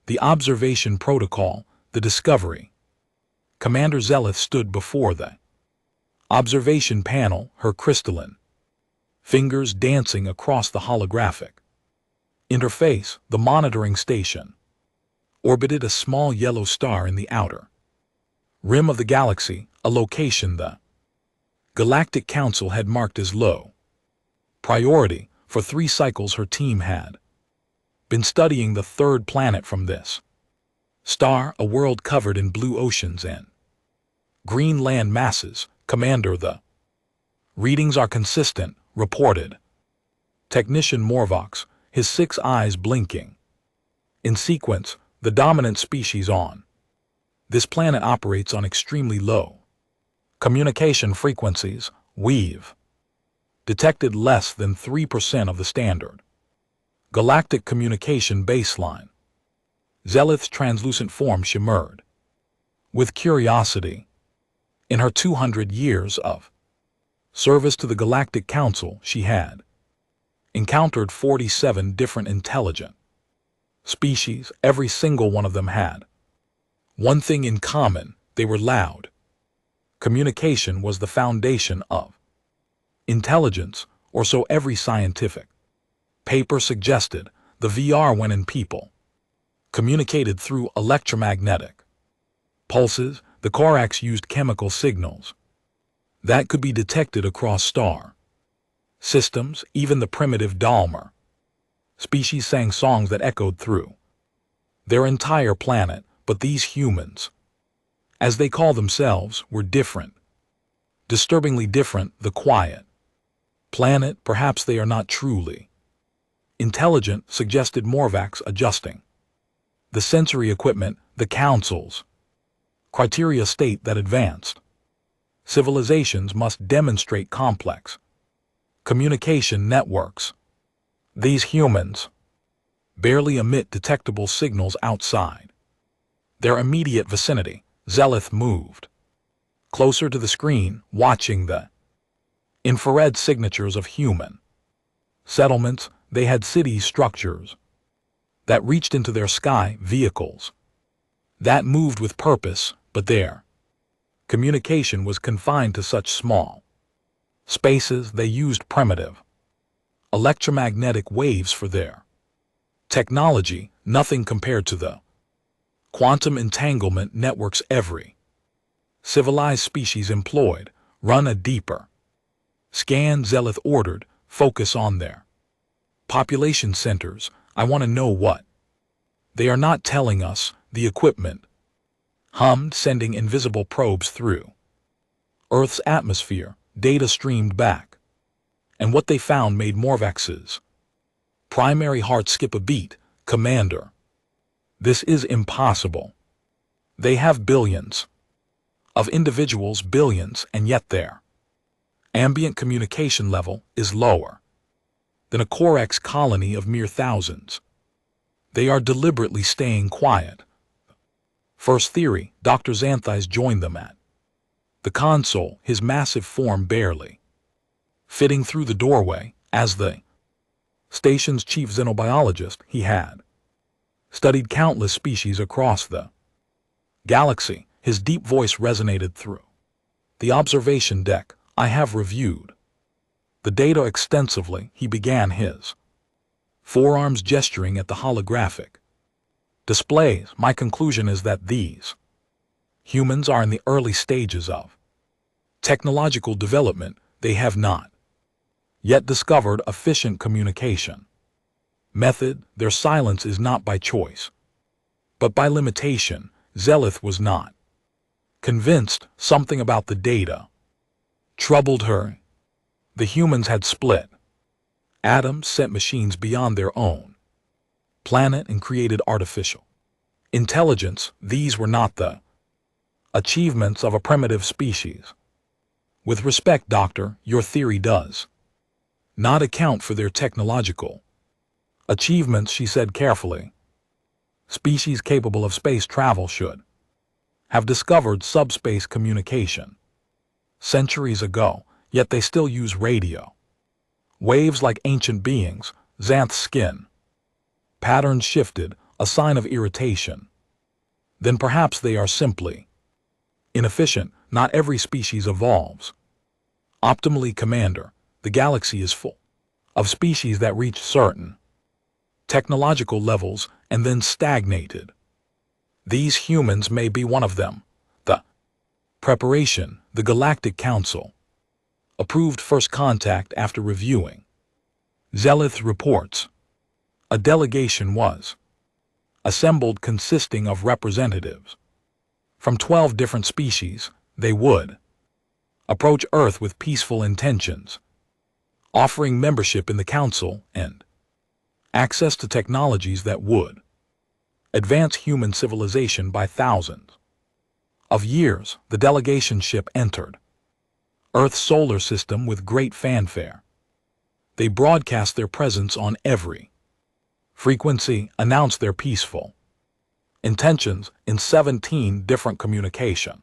The observation protocol, the discovery. Commander Zelith stood before the observation panel, her crystalline fingers dancing across the holographic interface. The monitoring station orbited a small yellow star in the outer rim of the galaxy, a location the Galactic Council had marked as low priority. For 3 cycles her team had been studying the third planet from this star, a world covered in blue oceans and green land masses. Commander, the readings are consistent, reported Technician Morvox, his 6 eyes blinking in sequence. The dominant species on this planet operates on extremely low communication frequencies. We've detected less than 3% of the standard galactic communication baseline. Zelith's translucent form shimmered with curiosity. In her 200 years of service to the Galactic Council, she had encountered 47 different intelligent species. Every single one of them had one thing in common: they were loud. Communication was the foundation of intelligence, or so every scientific paper suggested. The VR when in people communicated through electromagnetic pulses. The Corax used chemical signals that could be detected across star systems. Even the primitive Dalmer species sang songs that echoed through their entire planet. But these humans, as they call themselves, were different. Disturbingly different. The quiet planet, perhaps they are not truly intelligent, suggested Morvax, adjusting the sensory equipment. The Council's criteria state that advanced civilizations must demonstrate complex communication networks. These humans barely emit detectable signals outside their immediate vicinity. Zelith moved closer to the screen, watching the infrared signatures of human settlements. They had city structures that reached into their sky, vehicles that moved with purpose, but their communication was confined to such small spaces. They used primitive electromagnetic waves for their technology, nothing compared to the quantum entanglement networks every civilized species employed. Run a deeper scan, Zelith ordered. Focus on their population centers. I want to know what they are not telling us. The equipment hummed, sending invisible probes through Earth's atmosphere. Data streamed back, and what they found made Morvax's primary heart skip a beat. Commander, this is impossible. They have billions of individuals, billions, and yet their ambient communication level is lower than a Corax colony of mere thousands. They are deliberately staying quiet. First theory. Dr. Xanthis joined them at the console, his massive form barely fitting through the doorway. As the station's chief xenobiologist, he had studied countless species across the galaxy. His deep voice resonated through the observation deck. I have reviewed the data extensively. He began, his forearms gesturing at the holographic displays. My conclusion is that these humans are in the early stages of technological development. They have not yet discovered efficient communication method. Their silence is not by choice, but by limitation. Zelith was not convinced. Something about the data troubled her. The humans had split atoms, sent machines beyond their own planet, and created artificial intelligence. These were not the achievements of a primitive species. With respect, Doctor, your theory does not account for their technological achievements, she said carefully. Species capable of space travel should have discovered subspace communication centuries ago, yet they still use radio waves like ancient beings. Xanth's skin patterns shifted, a sign of irritation. Then perhaps they are simply inefficient. Not every species evolves optimally, Commander. The galaxy is full of species that reach certain technological levels and then stagnated. These humans may be one of them. The preparation, the Galactic Council approved first contact after reviewing Zelith reports. A delegation was assembled consisting of representatives from 12 different species. They would approach Earth with peaceful intentions, offering membership in the Council and access to technologies that would advance human civilization by thousands of years. The delegation ship entered Earth's solar system with great fanfare. They broadcast their presence on every frequency, announced their peaceful intentions in 17 different communication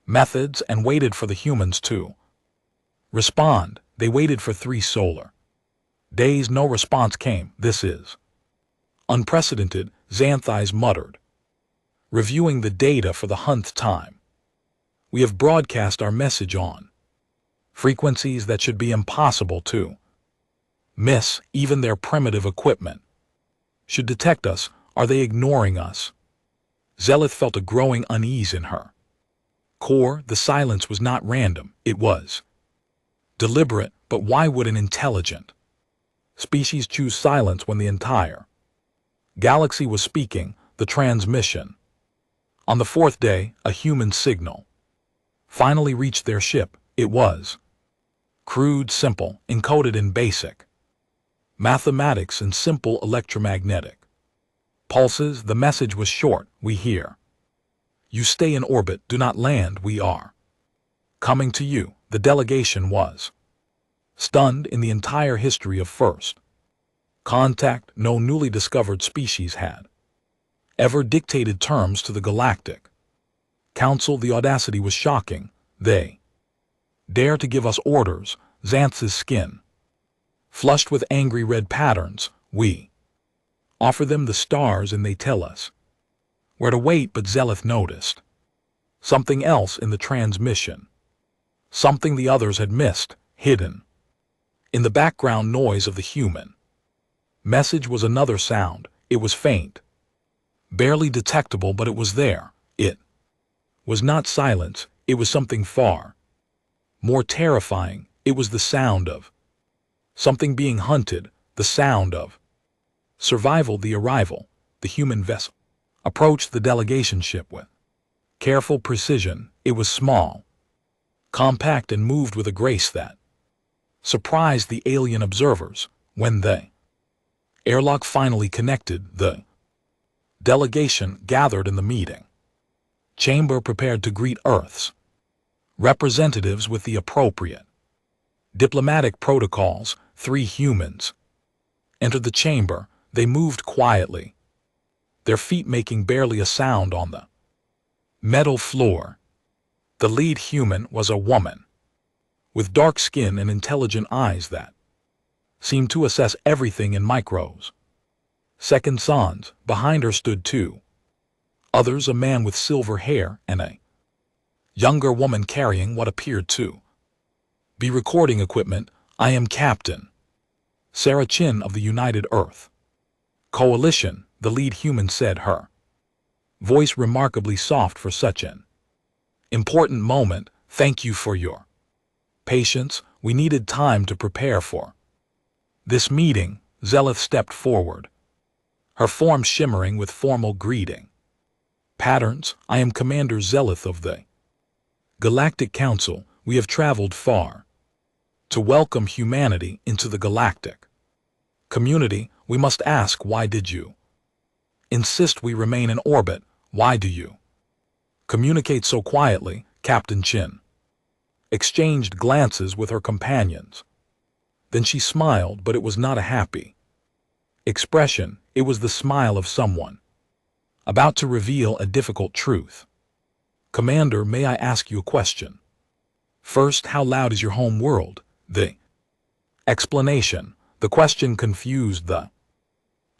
methods, and waited for the humans to respond. They waited for 3 solar days. No response came. This is unprecedented, Xanthis muttered, reviewing the data for the 100th time. We have broadcast our message on frequencies that should be impossible to miss. Even their primitive equipment should detect us. Are they ignoring us? Zelith felt a growing unease in her core. The silence was not random. It was deliberate. But why would an intelligent species choose silence when the entire galaxy was speaking? The transmission. On the 4th day, a human signal finally reached their ship. It was crude, simple, encoded in basic mathematics and simple electromagnetic pulses. The message was short. We hear you. Stay in orbit. Do not land. We are coming to you. The delegation was stunned. In the entire history of first contact, no newly discovered species had ever dictated terms to the Galactic Council. The audacity was shocking. They dare to give us orders. Xanth's skin flushed with angry red patterns. We offer them the stars and they tell us where to wait. But Zelith noticed something else in the transmission, something the others had missed. Hidden in the background noise of the human message was another sound. It was faint, barely detectable, but it was there. It was not silence. It was something far more terrifying. It was the sound of something being hunted, the sound of survival. The arrival, the human vessel, approached the delegation ship with careful precision. It was small, compact, and moved with a grace that surprised the alien observers. When the airlock finally connected, the delegation gathered in the meeting chamber, prepared to greet Earth's representatives with the appropriate diplomatic protocols. 3 humans entered the chamber. They moved quietly, their feet making barely a sound on the metal floor. The lead human was a woman with dark skin and intelligent eyes that seemed to assess everything in micros. Second sans, behind her stood 2 others, a man with silver hair and a younger woman carrying what appeared to be recording equipment. I am Captain Sarah Chin of the United Earth Coalition, the lead human said, her voice remarkably soft for such an important moment. Thank you for your patience. We needed time to prepare for this meeting. Zelith stepped forward, her form shimmering with formal greeting patterns. I am Commander Zelith of the Galactic Council. We have traveled far to welcome humanity into the galactic community. We must ask, why did you insist we remain in orbit? Why do you communicate so quietly? Captain Chin exchanged glances with her companions. Then she smiled, but it was not a happy expression. It was the smile of someone about to reveal a difficult truth. Commander, may I ask you a question? First, how loud is your home world? The explanation. The question confused the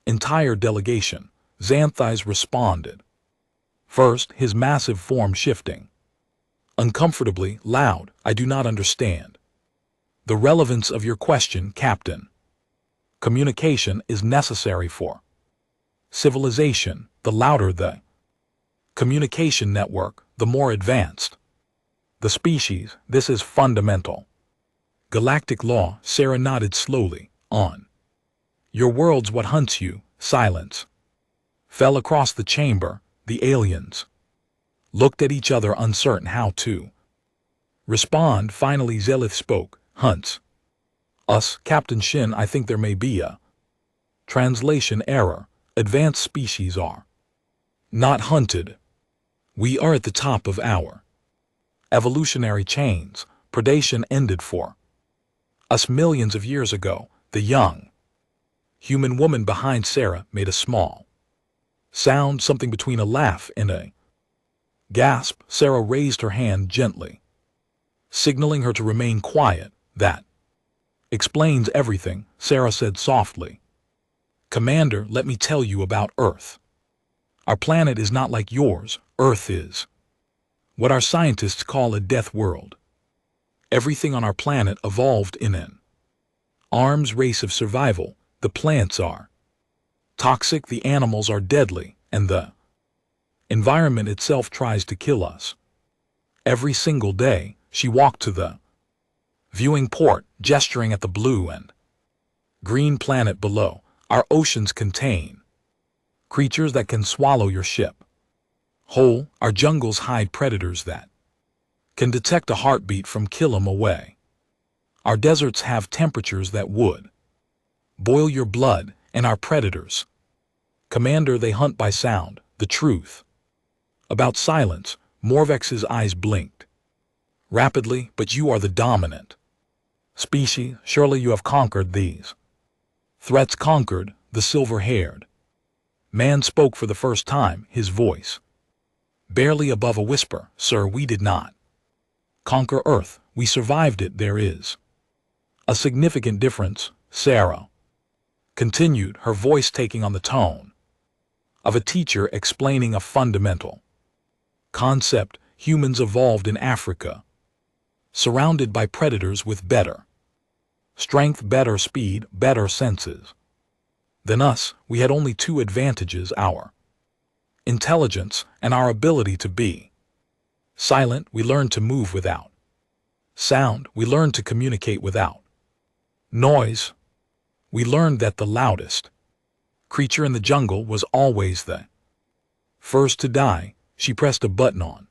entire delegation. Xanthis responded. First, his massive form shifting. Uncomfortably loud, I do not understand. The relevance of your question, Captain. Communication is necessary for civilization. The louder the communication network, the more advanced the species. This is fundamental. Galactic law. Sarah nodded slowly. On. Your world's what hunts you. Silence fell across the chamber. The aliens looked at each other, uncertain how to respond. Finally Zelith spoke. Hunts us, Captain Shin. I think there may be a translation error. Advanced species are not hunted. We are at the top of our evolutionary chains. Predation ended for us millions of years ago. The young human woman behind Sarah made a small sound, something between a laugh and a gasp. Sarah raised her hand gently, signaling her to remain quiet. That explains everything, Sarah said softly. Commander, let me tell you about Earth. Our planet is not like yours. Earth is what our scientists call a death world. Everything on our planet evolved in an arms race of survival. The plants are toxic, the animals are deadly, and the environment itself tries to kill us. Every single day, she walked to the viewing port, gesturing at the blue and green planet below. Our oceans contain creatures that can swallow your ship whole. Our jungles hide predators that can detect a heartbeat from kilometers away. Our deserts have temperatures that would boil your blood, and our predators, Commander, they hunt by sound. The truth about silence. Morvex's eyes blinked rapidly. But you are the dominant species. Surely you have conquered these threats. Conquered? The silver-haired man spoke for the first time, his voice barely above a whisper. Sir, we did not conquer Earth. We survived it. There is a significant difference, Sarah continued, her voice taking on the tone of a teacher explaining a fundamental concept. Humans evolved in Africa, surrounded by predators with better strength, better speed, better senses than us. We had only two advantages: our intelligence and our ability to be silent. We learned to move without sound. We learned to communicate without noise. We learned that the loudest creature in the jungle was always the first to die. She pressed a button on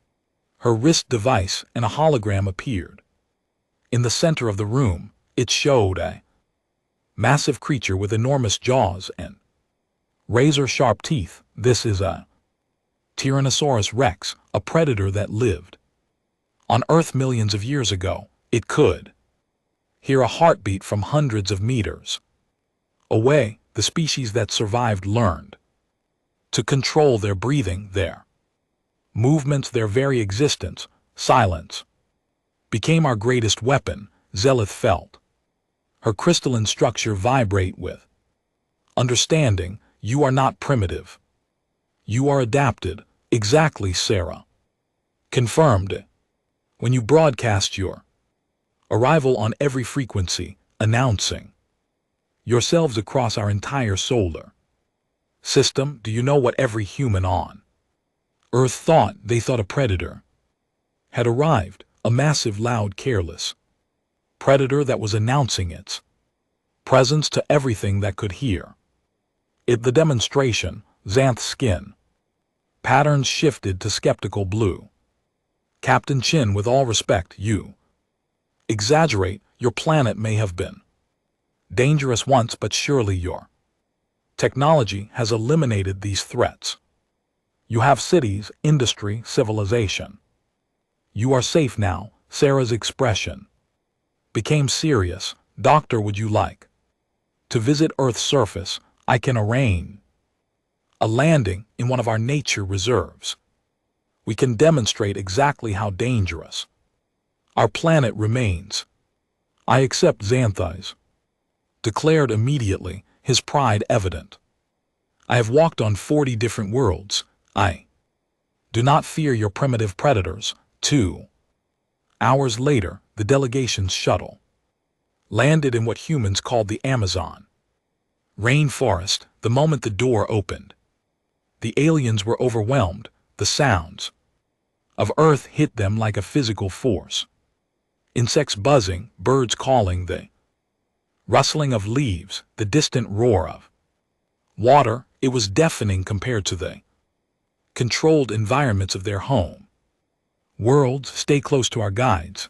her wrist device and a hologram appeared. In the center of the room, it showed a massive creature with enormous jaws and razor-sharp teeth. This is a Tyrannosaurus Rex, a predator that lived on Earth millions of years ago. It could hear a heartbeat from hundreds of meters away. The species that survived learned to control their breathing, their movements, their very existence. Silence became our greatest weapon. Zelith felt her crystalline structure vibrate with understanding. You are not primitive. You are adapted. Exactly, Sarah confirmed when you broadcast your arrival on every frequency, announcing yourselves across our entire solar system. Do you know what every human on Earth thought? They thought a predator had arrived, a massive, loud, careless predator that was announcing its presence to everything that could hear it. The demonstration, Xanth's skin patterns shifted to skeptical blue. Captain Chin, with all respect, you exaggerate. Your planet may have been dangerous once, but surely your technology has eliminated these threats. You have cities, industry, civilization. You are safe now. Sarah's expression became serious. Doctor, would you like to visit Earth's surface? I can arrange a landing in one of our nature reserves. We can demonstrate exactly how dangerous our planet remains. I accept, Xanthis declared immediately, his pride evident. I have walked on 40 different worlds. I do not fear your primitive predators. 2 hours later, the delegation's shuttle landed in what humans called the Amazon rainforest. The moment the door opened, the aliens were overwhelmed. The sounds of Earth hit them like a physical force. Insects buzzing, birds calling, the rustling of leaves, the distant roar of water. It was deafening compared to the controlled environments of their home worlds. Stay close to our guides,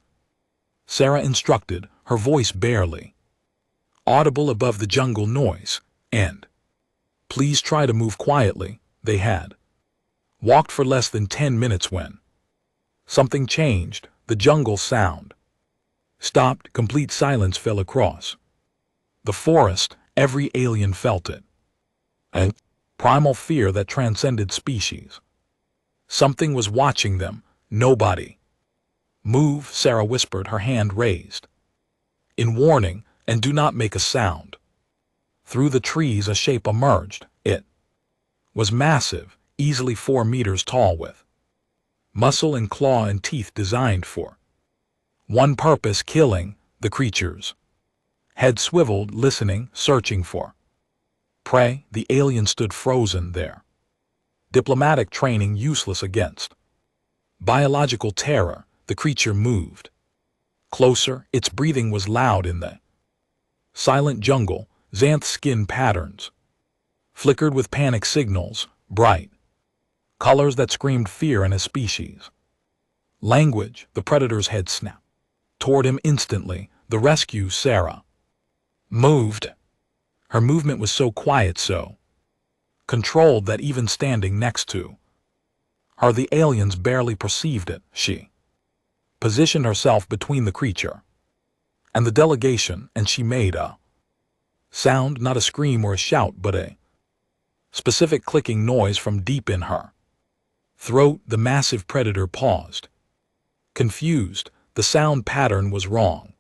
Sarah instructed, her voice barely audible above the jungle noise. And please try to move quietly. They had walked for less than 10 minutes when something changed. The jungle sound stopped. Complete silence fell across the forest. Every alien felt it. A primal fear that transcended species. Something was watching them. Nobody move, Sarah whispered, her hand raised in warning. And do not make a sound. Through the trees a shape emerged. It was massive, easily 4 meters tall, with muscle and claw and teeth designed for one purpose: killing. The creature's head swiveled, listening, searching for prey. The alien stood frozen there, diplomatic training useless against biological terror. The creature moved closer. Its breathing was loud in the silent jungle. Xanth's skin patterns flickered with panic signals, bright colors that screamed fear in a species language. The predator's head snapped toward him instantly. The rescue, Sarah moved. Her movement was so quiet, so controlled that even standing next to her, the aliens barely perceived it. She positioned herself between the creature and the delegation, and she made a sound, not a scream or a shout, but a specific clicking noise from deep in her throat. The massive predator paused, confused. The sound pattern was wrong.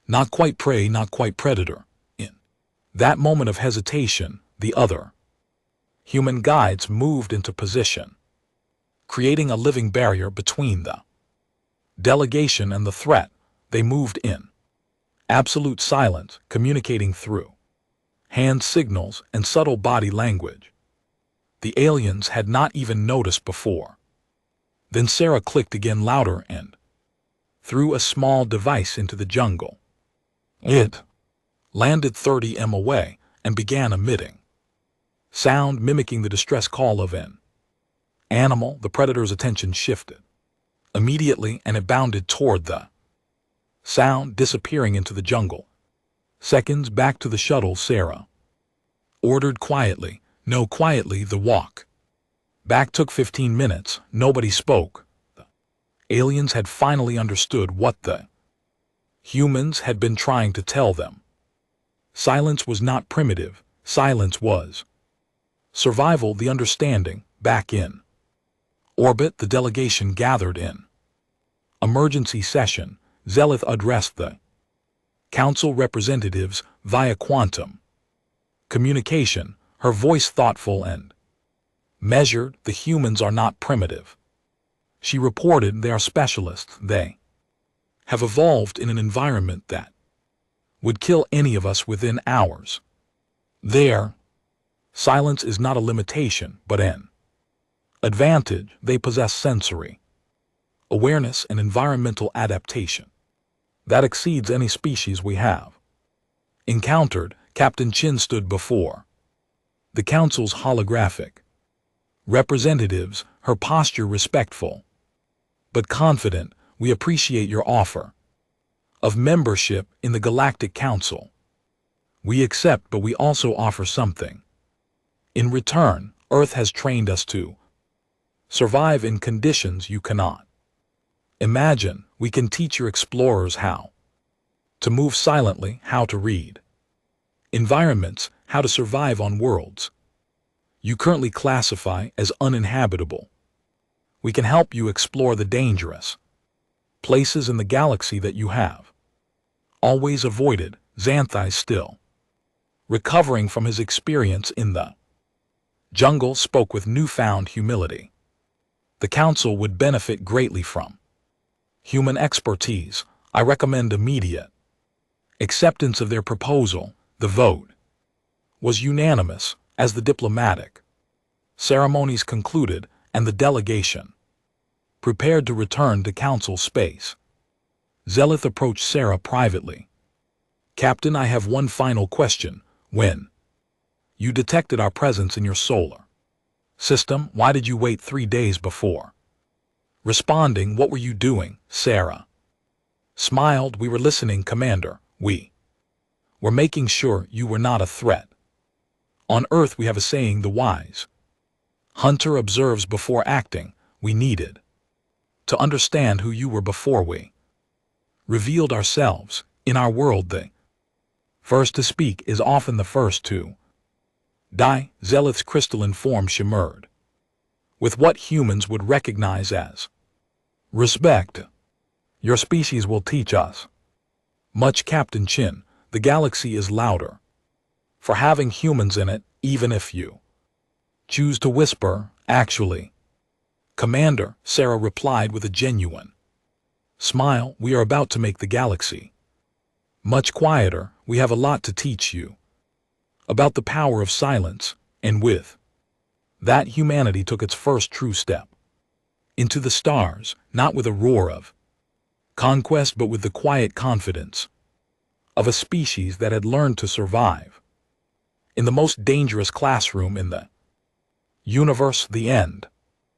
Not quite prey, not quite predator. In that moment of hesitation, the other human guides moved into position, creating a living barrier between the delegation and the threat. They moved in absolute silence, communicating through hand signals and subtle body language. The aliens had not even noticed before. Then Sarah clicked again, louder, and threw a small device into the jungle. It landed 30 meters away and began emitting sound mimicking the distress call of an animal. The predator's attention shifted immediately, and it bounded toward the sound, disappearing into the jungle. Seconds. Back to the shuttle, Sarah ordered quietly. No, quietly. The walk back took 15 minutes. Nobody spoke. The aliens had finally understood what the humans had been trying to tell them. Silence was not primitive. Silence was survival. The understanding. Back in orbit, the delegation gathered in emergency session. Zelith addressed the council representatives via quantum communication, her voice thoughtful and measured. The humans are not primitive, she reported. They are specialists. They have evolved in an environment that would kill any of us within hours. Their silence is not a limitation, but an advantage. They possess sensory awareness and environmental adaptation that exceeds any species we have encountered. Captain Chin stood before the council's holographic representatives, her posture respectful but confident. We appreciate your offer of membership in the Galactic Council. We accept, but we also offer something in return. Earth has trained us to survive in conditions you cannot imagine. We can teach your explorers how to move silently, how to read environments, how to survive on worlds you currently classify as uninhabitable. We can help you explore the dangerous places in the galaxy that you have always avoided. Xanthi, still recovering from his experience in the Jungle spoke with newfound humility. The council would benefit greatly from human expertise. I recommend immediate acceptance of their proposal. The vote was unanimous as the diplomatic ceremonies concluded and the delegation prepared to return to council space. Zelith approached Sarah privately. Captain, I have one final question. When you detected our presence in your solar system, why did you wait 3 days before responding? What were you doing? Sarah smiled. We were listening, Commander. We were making sure you were not a threat. On Earth we have a saying, the wise hunter observes before acting. We needed to understand who you were before we revealed ourselves. In our world, the first to speak is often the first to die. Zelith's crystalline form shimmered with what humans would recognize as respect. Your species will teach us much, Captain Chin. The galaxy is louder for having humans in it, even if you choose to whisper. Actually, Commander, Sarah replied with a genuine smile, we are about to make the galaxy much quieter. We have a lot to teach you about the power of silence, and with that humanity took its first true step into the stars, not with a roar of conquest but with the quiet confidence of a species that had learned to survive in the most dangerous classroom in the universe. The end.